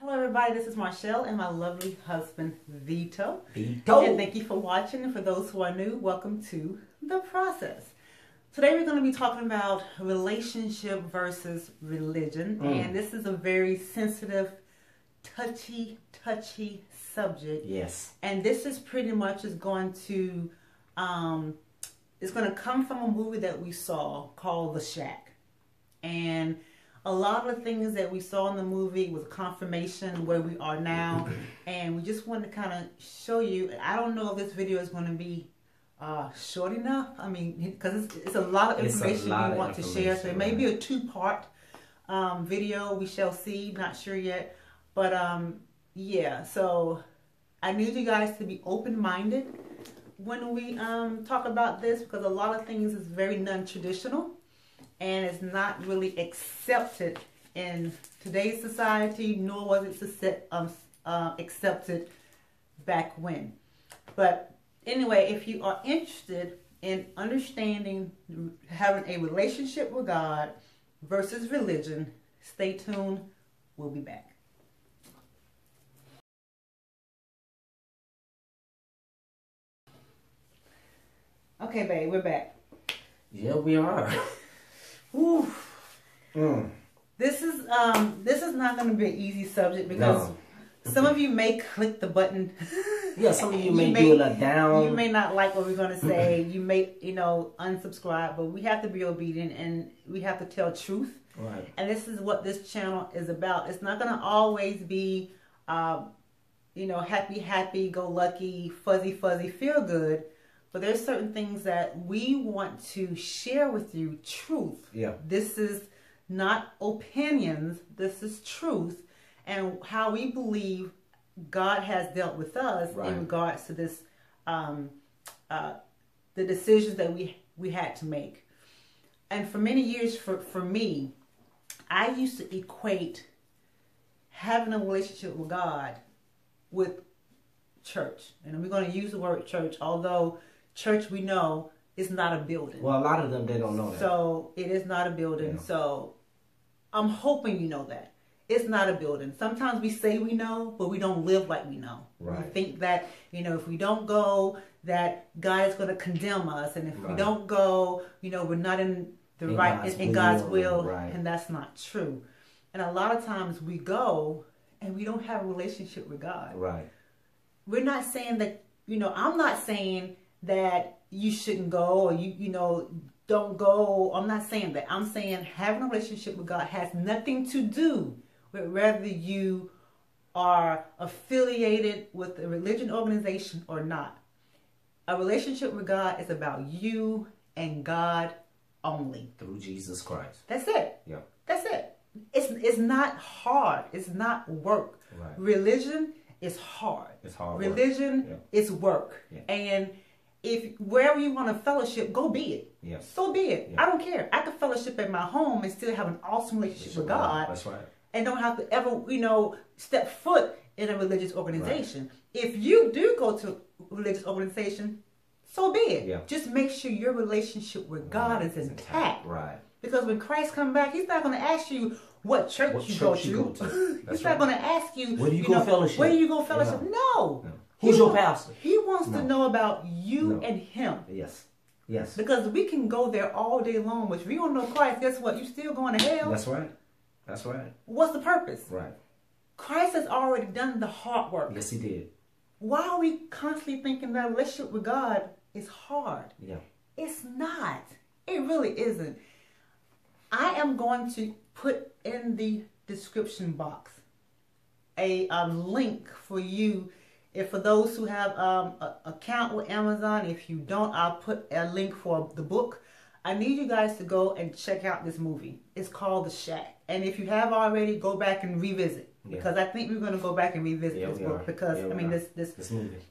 Hello everybody, this is Marshall and my lovely husband Vito. Vito! And thank you for watching, and for those who are new, welcome to The Process. Today we're going to be talking about relationship versus religion, and this is a very sensitive, touchy subject. Yes. And this is pretty much going to come from a movie that we saw called The Shack. And a lot of the things that we saw in the movie was a confirmation where we are now. And we just wanted to kind of show you. I don't know if this video is going to be short enough. I mean, because it's a lot of information we want to share. So it may be a two-part video. We shall see. Not sure yet. But yeah, so I need you guys to be open-minded when we talk about this, because a lot of things is very non-traditional. And it's not really accepted in today's society, nor was it accepted back when. But anyway, if you are interested in understanding having a relationship with God versus religion, stay tuned. We'll be back. Okay, babe, we're back. Yeah, we are. Ooh. This is not going to be an easy subject, because some of you may click the button. Yeah, some of you may do it down. You may not like what we're going to say. You may, unsubscribe. But we have to be obedient, and we have to tell truth. Right. And this is what this channel is about. It's not going to always be, happy, go lucky, fuzzy, feel good. But there's certain things that we want to share with you, truth. Yeah. This is not opinions. This is truth, and how we believe God has dealt with us in regards to this, the decisions that we had to make. And for many years, for me, I used to equate having a relationship with God with church. And we're going to use the word church, although church, we know, is not a building. Well, a lot of them, they don't know that. So it is not a building. Yeah. So I'm hoping you know that. It's not a building. Sometimes we say we know, but we don't live like we know. Right. We think that, if we don't go, that God is going to condemn us. And if we don't go, we're not in God's will. Right. And that's not true. And a lot of times we go and we don't have a relationship with God. Right. We're not saying that, I'm not saying that you shouldn't go, or don't go. I'm not saying that. I'm saying having a relationship with God has nothing to do with whether you are affiliated with a religion organization or not. A relationship with God is about you and God only. Through Jesus Christ. That's it. Yeah. That's it. It's not hard. It's not work. Right. Religion is hard. It's hard. Religion is work. Yeah. And if wherever you want to fellowship, go be it. Yeah. So be it. Yeah. I don't care. I can fellowship at my home and still have an awesome relationship with God. That's right. And don't have to ever, step foot in a religious organization. Right. If you do go to a religious organization, so be it. Yeah. Just make sure your relationship with God is intact. Right. Because when Christ comes back, He's not going to ask you what church you go to. He's not going to ask you, where do you go fellowship? Where you go fellowship? Yeah. No. Who's your pastor? He wants to know about you and Him. Yes. Yes. Because we can go there all day long, but if you don't know Christ, guess what? You're still going to hell. That's right. That's right. What's the purpose? Right. Christ has already done the hard work. Yes, He did. Why are we constantly thinking that relationship with God is hard? Yeah. It's not. It really isn't. I am going to put in the description box a link for you. If for those who have an account with Amazon, if you don't, I'll put a link for the book. I need you guys to go and check out this movie. It's called The Shack. And if you have already, go back and revisit. Yeah. Because I think we're going to go back and revisit this book. Because,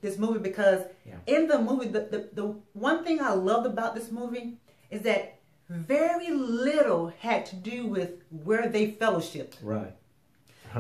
this movie, because in the movie, the one thing I loved about this movie is that very little had to do with where they fellowshipped. Right.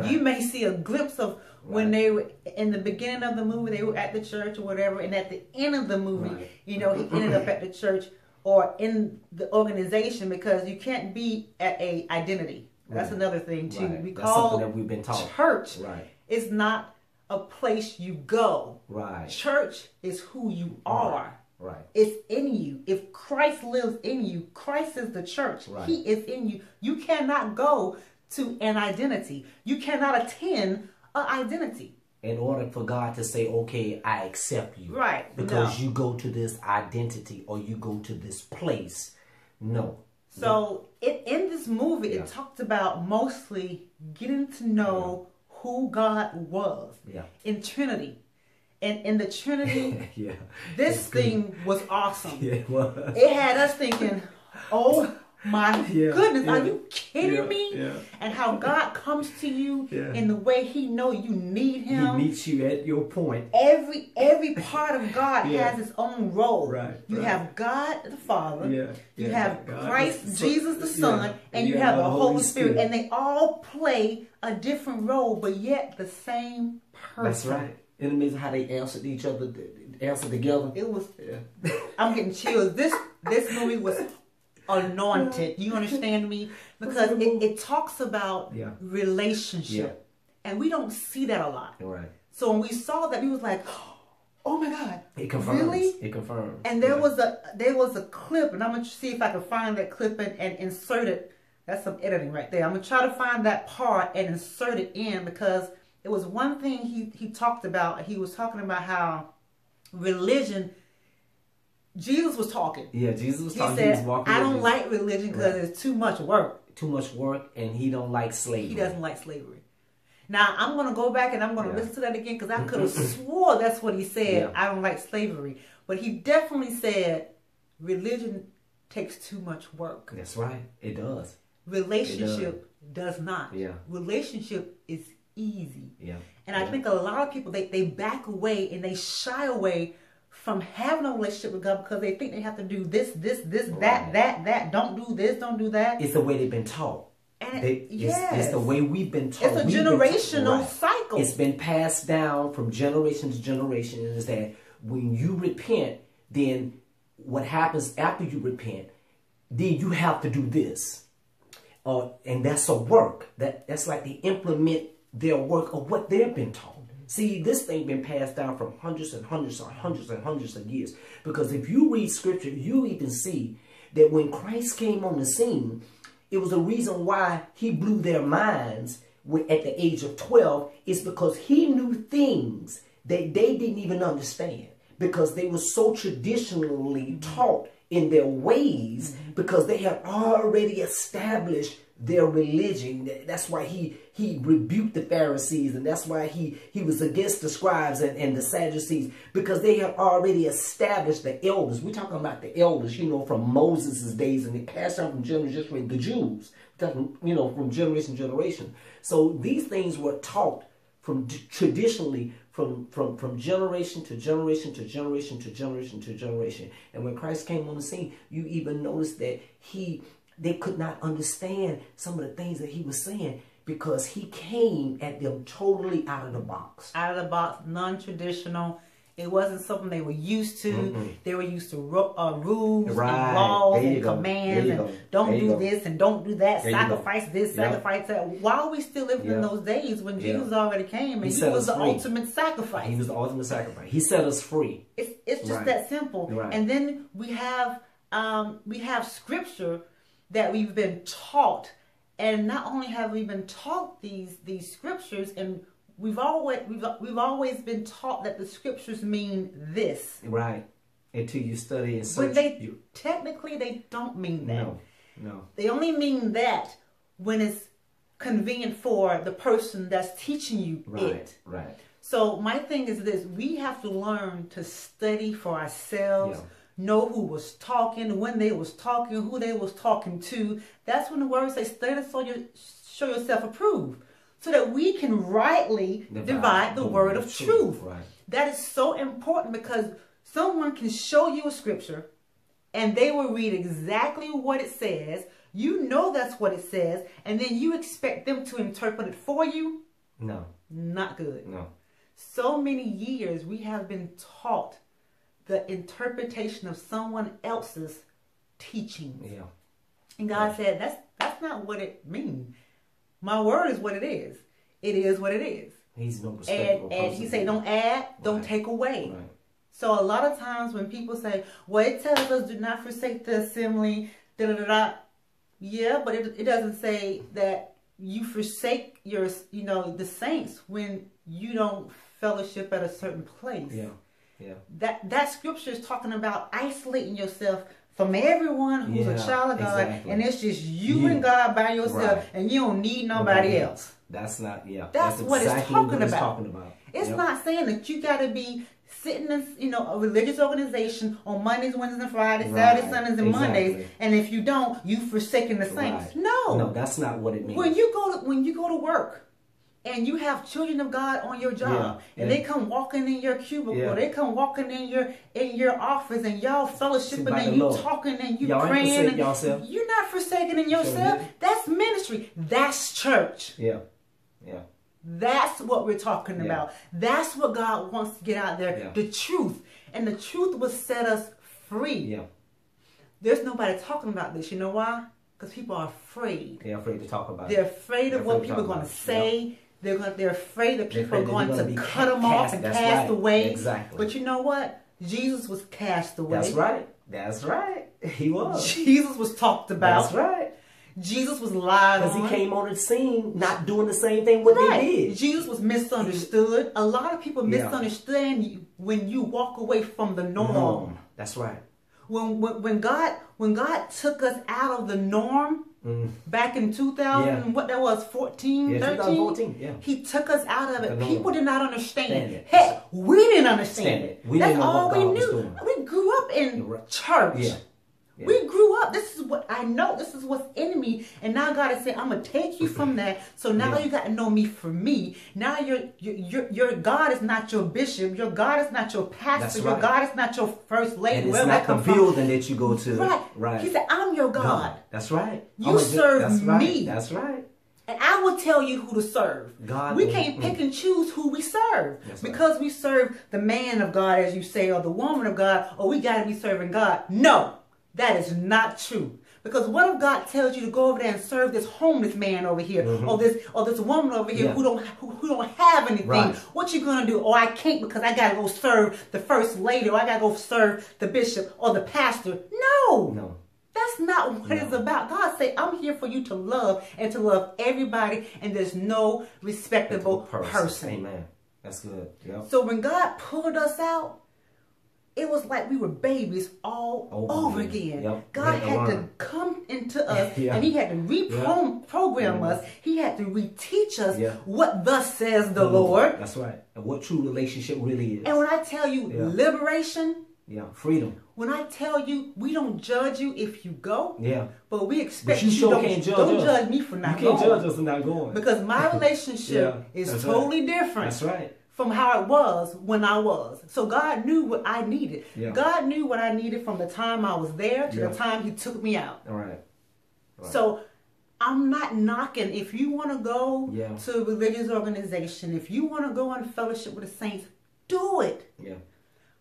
You may see a glimpse of when they were in the beginning of the movie, they were at the church or whatever, and at the end of the movie, he ended up at the church or in the organization, because you can't be at a identity. That's another thing too. Right. We That's call something that we've been taught. Church Right. is not a place you go. Right. Church is who you are. Right. It's in you. If Christ lives in you, Christ is the church. Right. He is in you. You cannot go to an identity. You cannot attend an identity. In order for God to say, okay, I accept you. Right. Because you go to this identity or you go to this place. No. So in this movie, it talked about mostly getting to know who God was in Trinity. And in the Trinity, this thing was awesome. Yeah, it was. It had us thinking, oh my goodness, are you kidding me? Yeah. And how God comes to you in the way He knows you need Him. He meets you at your point. Every part of God has its own role. Right. You have God the Father. You have God, Christ, Jesus the Son, and you have the Holy Spirit. And they all play a different role, but yet the same person. That's right. Isn't it amazing how they answered each other, answered together? It was. I'm getting chills. This movie was anointed. You understand me? Because it talks about relationship, and we don't see that a lot. Right. So when we saw that, we was like, "Oh my God!" It confirms. Really? It confirms. And there was a clip, and I'm gonna see if I can find that clip and insert it. That's some editing right there. I'm gonna try to find that part and insert it in, because it was one thing he talked about. He was talking about how religion. Jesus was talking. Yeah, Jesus was talking. He said, he was walking I don't like religion because it's too much work. Too much work, and he don't like slavery. He doesn't like slavery. Now, I'm going to go back and I'm going to listen to that again, because I could have swore that's what he said. I don't like slavery. But he definitely said religion takes too much work. That's right. It does. Relationship does not. Yeah. Relationship is easy. Yeah. And I think a lot of people, they back away and they shy away from having a relationship with God, because they think they have to do this, that. Don't do this, don't do that. It's the way they've been taught. And it's the way we've been taught. It's a generational cycle. It's been passed down from generation to generation. And is that when you repent, then what happens after you repent, then you have to do this. And that's a work. That's like they implement their work of what they've been taught. See, this thing been passed down from hundreds and hundreds and hundreds and hundreds of years. Because if you read scripture, you even see that when Christ came on the scene, it was the reason why he blew their minds at the age of 12 is because he knew things that they didn't even understand, because they were so traditionally taught in their ways, because they had already established their religion. That's why he rebuked the Pharisees, and that's why he was against the scribes and the Sadducees, because they had already established the elders. We're talking about the elders, from Moses' days, and they passed down from generation to the Jews, from generation to generation. So these things were taught from traditionally from generation to generation to generation to generation to generation. And when Christ came on the scene, you even notice that they could not understand some of the things that he was saying, because he came at them totally out of the box. Out of the box, non-traditional. It wasn't something they were used to. They were used to rules and laws and commands. And don't do this and don't do that. Sacrifice this, sacrifice that. Why are we still living in those days when Jesus already came and he was the ultimate sacrifice? He was the ultimate sacrifice. He set us free. It's just that simple. And then we have scripture that we've been taught, and not only have we been taught these scriptures, and we've always been taught that the scriptures mean this. Right. Until you study and search. But technically they don't mean that. No. They only mean that when it's convenient for the person that's teaching you it. Right. So my thing is this: we have to learn to study for ourselves. Know who was talking, when they was talking, who they was talking to. That's when the word says, study to show yourself approved, so that we can rightly divide the word of truth. Right. That is so important, because someone can show you a scripture and they will read exactly what it says. You know that's what it says, and then you expect them to interpret it for you? No. Not good. No. So many years we have been taught the interpretation of someone else's teaching. Yeah. And God said, that's not what it means. My word is what it is. It is what it is. He's no respectable person. And he say, don't add, don't take away. Right. So a lot of times when people say, well, it tells us do not forsake the assembly, da da da da. Yeah, but it doesn't say that you forsake your, the saints when you don't fellowship at a certain place. Yeah, yeah. That scripture is talking about isolating yourself from everyone who's a child of God, and it's just you and God by yourself, and you don't need nobody else. That's not, That's what exactly it's talking about. It's not saying that you got to be sitting in, a religious organization on Mondays, Wednesdays, and Fridays, Saturdays, Sundays, and Mondays, and if you don't, you forsaken the saints. No, that's not what it means. When you go to work, and you have children of God on your job, and they come walking in your cubicle, they come walking in your office, and y'all fellowshipping, and you talking, and you praying, and you're not forsaking in yourself. That's ministry. That's church. Yeah. That's what we're talking about. That's what God wants to get out there. The truth. And the truth will set us free. Yeah. There's nobody talking about this. You know why? Because people are afraid. They're afraid to talk about it. They're afraid of what people are going to say. They're afraid that people are going to cut them off and cast away. Exactly. But you know what? Jesus was cast away. That's right. He was. Jesus was talked about. That's right. Jesus was lied on. Because he came on the scene not doing the same thing what they did. Jesus was misunderstood. A lot of people misunderstand you when you walk away from the norm. That's right. When God took us out of the norm back in 2000, what that was, 14, 13? 2014, He took us out of it. People did not understand it. Heck, we didn't understand it. That's all we knew. We grew up in church. Yeah. We grew up. This is what I know. This is what's in me. And now God is saying, I'm going to take you from that. So now you got to know me for me. Now your God is not your bishop. Your God is not your pastor. Your God is not your first lady. And it's not the building that you go to. Right. He said, I'm your God. That's right. You serve me. That's right. And I will tell you who to serve. We can't pick and choose who we serve. Because we serve the man of God, as you say, or the woman of God, or we got to be serving God. No. That is not true. Because what if God tells you to go over there and serve this homeless man over here, or this woman over here who don't have anything? Right. What you gonna do? Oh, I can't because I gotta go serve the first lady, or I gotta go serve the bishop or the pastor. No. That's not what it's about. God say, I'm here for you to love and to love everybody, and there's no respectable person. Amen. That's good. Yep. So when God pulled us out, it was like we were babies all over again. God had to come into us, and he had to reprogram us. He had to reteach us what thus says the Lord. That's right. And what true relationship really is. And when I tell you liberation, freedom. When I tell you we don't judge you if you go, but we expect but you don't judge me for not going. You can't judge us for not going. Because my relationship is totally different. That's right. From how it was when I was. So God knew what I needed. God knew what I needed from the time I was there to the time he took me out. All right. So I'm not knocking. If you want to go to a religious organization, if you want to go on fellowship with the saints, do it.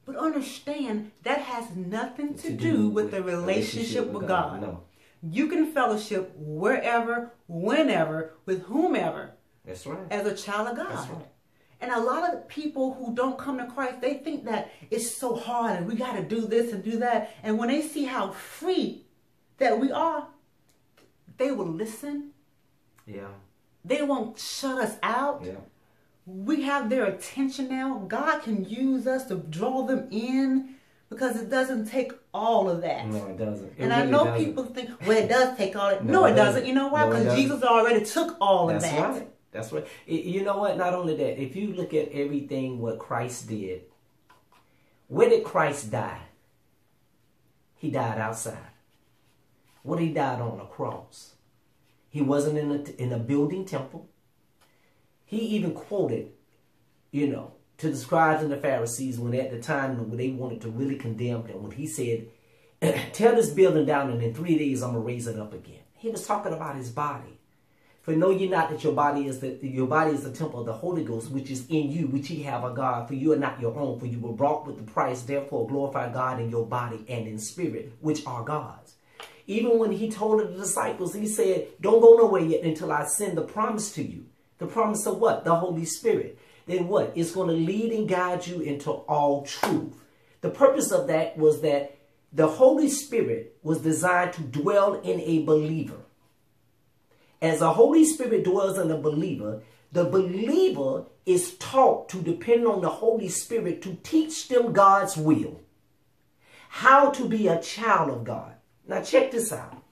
But understand that has nothing to do with the relationship with God. No. You can fellowship wherever, whenever, with whomever. That's right. As a child of God. That's right. And a lot of people who don't come to Christ, they think that it's so hard and we got to do this and do that. And when they see how free that we are, they will listen. They won't shut us out. We have their attention now. God can use us to draw them in because it doesn't take all of that. No, it doesn't. And I know people think, well, it does take all that. No, it doesn't. You know why? Because Jesus already took all of that. That's right. That's right. You know what? Not only that, if you look at everything what Christ did, where did Christ die? He died outside. What he died on? A cross. He wasn't in a building temple. He even quoted, to the scribes and the Pharisees when at the time when they wanted to really condemn him, when he said, tear this building down and in 3 days I'm going to raise it up again. He was talking about his body. For know ye not that your body is the temple of the Holy Ghost, which is in you, which ye have of God. For you are not your own, for you were bought with the price. Therefore glorify God in your body and in spirit, which are God's. Even when he told the disciples, he said, don't go nowhere yet until I send the promise to you. The promise of what? The Holy Spirit. Then what? It's going to lead and guide you into all truth. The purpose of that was that the Holy Spirit was designed to dwell in a believer. As the Holy Spirit dwells in a believer, the believer is taught to depend on the Holy Spirit to teach them God's will. How to be a child of God. Now check this out.